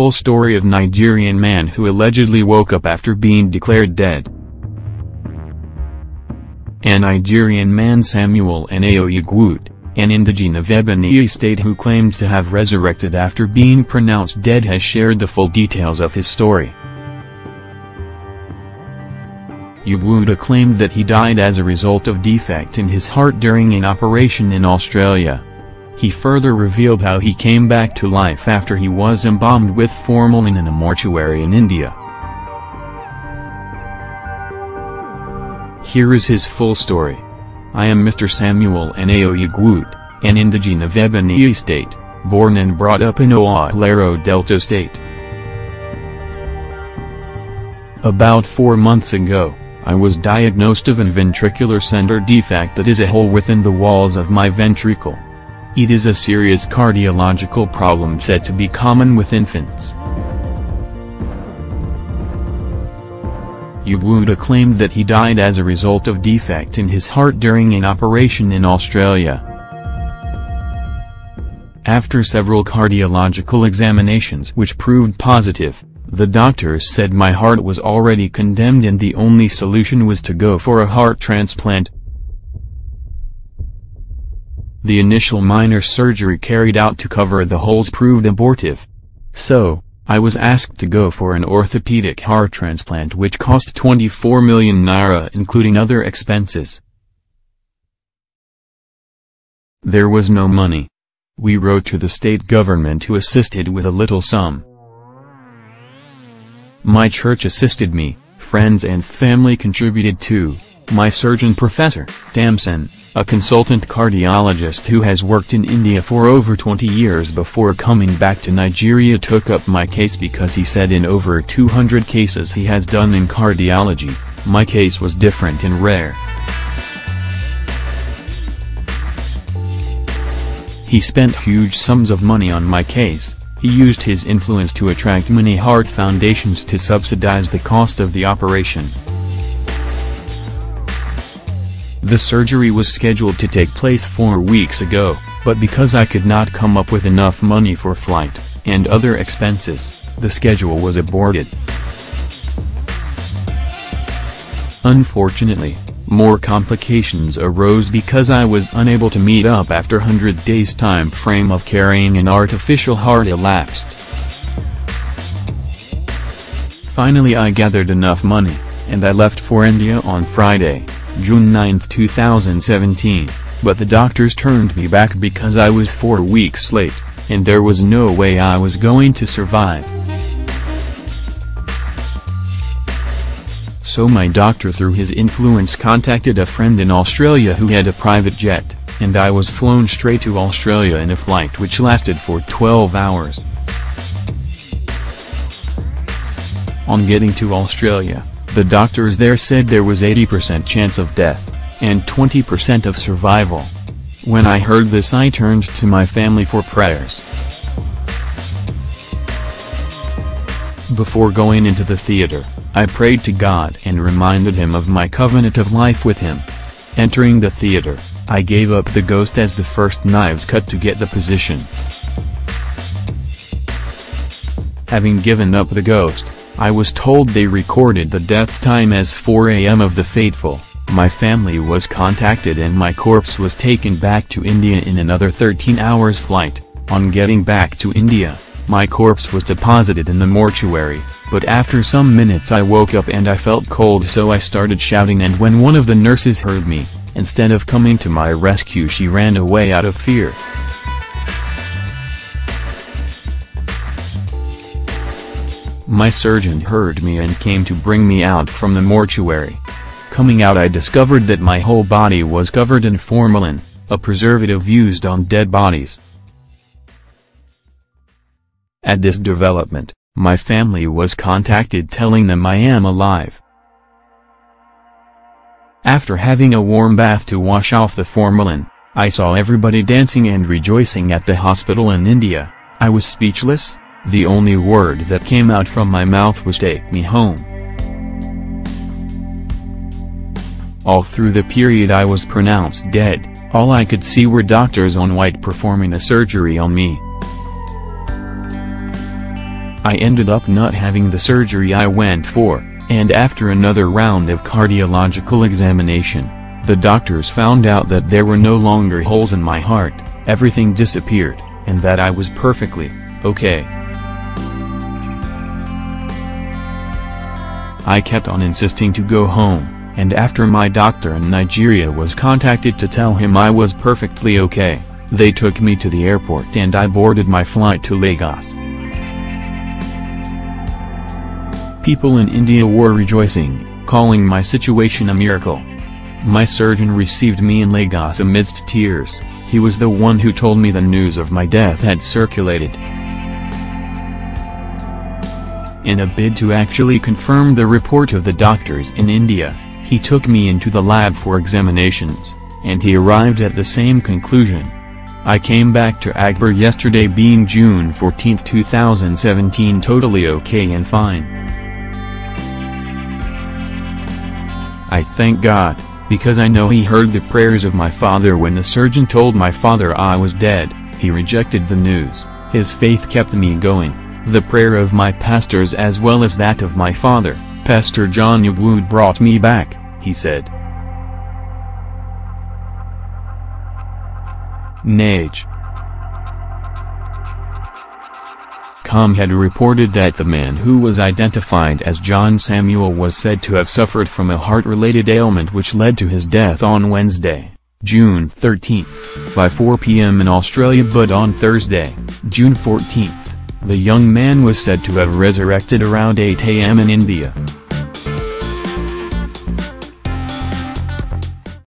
full story of Nigerian man who allegedly woke up after being declared dead. A Nigerian man, Samuel Anayo Ugwute, an indigene of Ebonyi state who claimed to have resurrected after being pronounced dead, has shared the full details of his story. Ugwute claimed that he died as a result of defect in his heart during an operation in Australia. He further revealed how he came back to life after he was embalmed with formalin in a mortuary in India. Here is his full story. I am Mr. Samuel Anayo Ugwute, an indigene of Ebonyi state, born and brought up in Owerri Delta State. About 4 months ago, I was diagnosed of a ventricular center defect, that is a hole within the walls of my ventricle. It is a serious cardiological problem said to be common with infants. Ugwute claimed that he died as a result of defect in his heart during an operation in Australia. After several cardiological examinations which proved positive, the doctors said my heart was already condemned and the only solution was to go for a heart transplant. The initial minor surgery carried out to cover the holes proved abortive. So, I was asked to go for an orthopedic heart transplant which cost 24 million naira including other expenses. There was no money. We wrote to the state government who assisted with a little sum. My church assisted me, friends and family contributed too. My surgeon Professor Damson, a consultant cardiologist who has worked in India for over 20 years before coming back to Nigeria, took up my case because he said in over 200 cases he has done in cardiology, my case was different and rare. He spent huge sums of money on my case. He used his influence to attract many heart foundations to subsidize the cost of the operation. The surgery was scheduled to take place 4 weeks ago, but because I could not come up with enough money for flight and other expenses, the schedule was aborted. Unfortunately, more complications arose because I was unable to meet up after 100 days time frame of carrying an artificial heart elapsed. Finally I gathered enough money, and I left for India on Friday, June 9, 2017, but the doctors turned me back because I was 4 weeks late, and there was no way I was going to survive. So my doctor through his influence contacted a friend in Australia who had a private jet, and I was flown straight to Australia in a flight which lasted for 12 hours. On getting to Australia, the doctors there said there was 80% chance of death, and 20% of survival. When I heard this I turned to my family for prayers. Before going into the theater, I prayed to God and reminded him of my covenant of life with him. Entering the theater, I gave up the ghost as the first knives cut to get the position. Having given up the ghost, I was told they recorded the death time as 4 a.m. of the faithful. My family was contacted and my corpse was taken back to India in another 13 hours flight. On getting back to India, my corpse was deposited in the mortuary, but after some minutes I woke up and I felt cold, so I started shouting, and when one of the nurses heard me, instead of coming to my rescue she ran away out of fear. My surgeon heard me and came to bring me out from the mortuary. Coming out I discovered that my whole body was covered in formalin, a preservative used on dead bodies. At this development, my family was contacted telling them I am alive. After having a warm bath to wash off the formalin, I saw everybody dancing and rejoicing at the hospital in India. I was speechless. The only word that came out from my mouth was "take me home." All through the period I was pronounced dead, all I could see were doctors on white performing a surgery on me. I ended up not having the surgery I went for, and after another round of cardiological examination, the doctors found out that there were no longer holes in my heart, everything disappeared, and that I was perfectly okay. I kept on insisting to go home, and after my doctor in Nigeria was contacted to tell him I was perfectly okay, they took me to the airport and I boarded my flight to Lagos. People in India were rejoicing, calling my situation a miracle. My surgeon received me in Lagos amidst tears. He was the one who told me the news of my death had circulated. In a bid to actually confirm the report of the doctors in India, he took me into the lab for examinations, and he arrived at the same conclusion. I came back to Akbar yesterday, being June 14, 2017, totally okay and fine. I thank God, because I know He heard the prayers of my father when the surgeon told my father I was dead. He rejected the news. His faith kept me going. The prayer of my pastors as well as that of my father, Pastor John Ugwute, brought me back, he said. Nigerian had reported that the man who was identified as John Samuel was said to have suffered from a heart-related ailment which led to his death on Wednesday, June 13, by 4 p.m. in Australia, but on Thursday, June 14, the young man was said to have resurrected around 8 a.m. in India.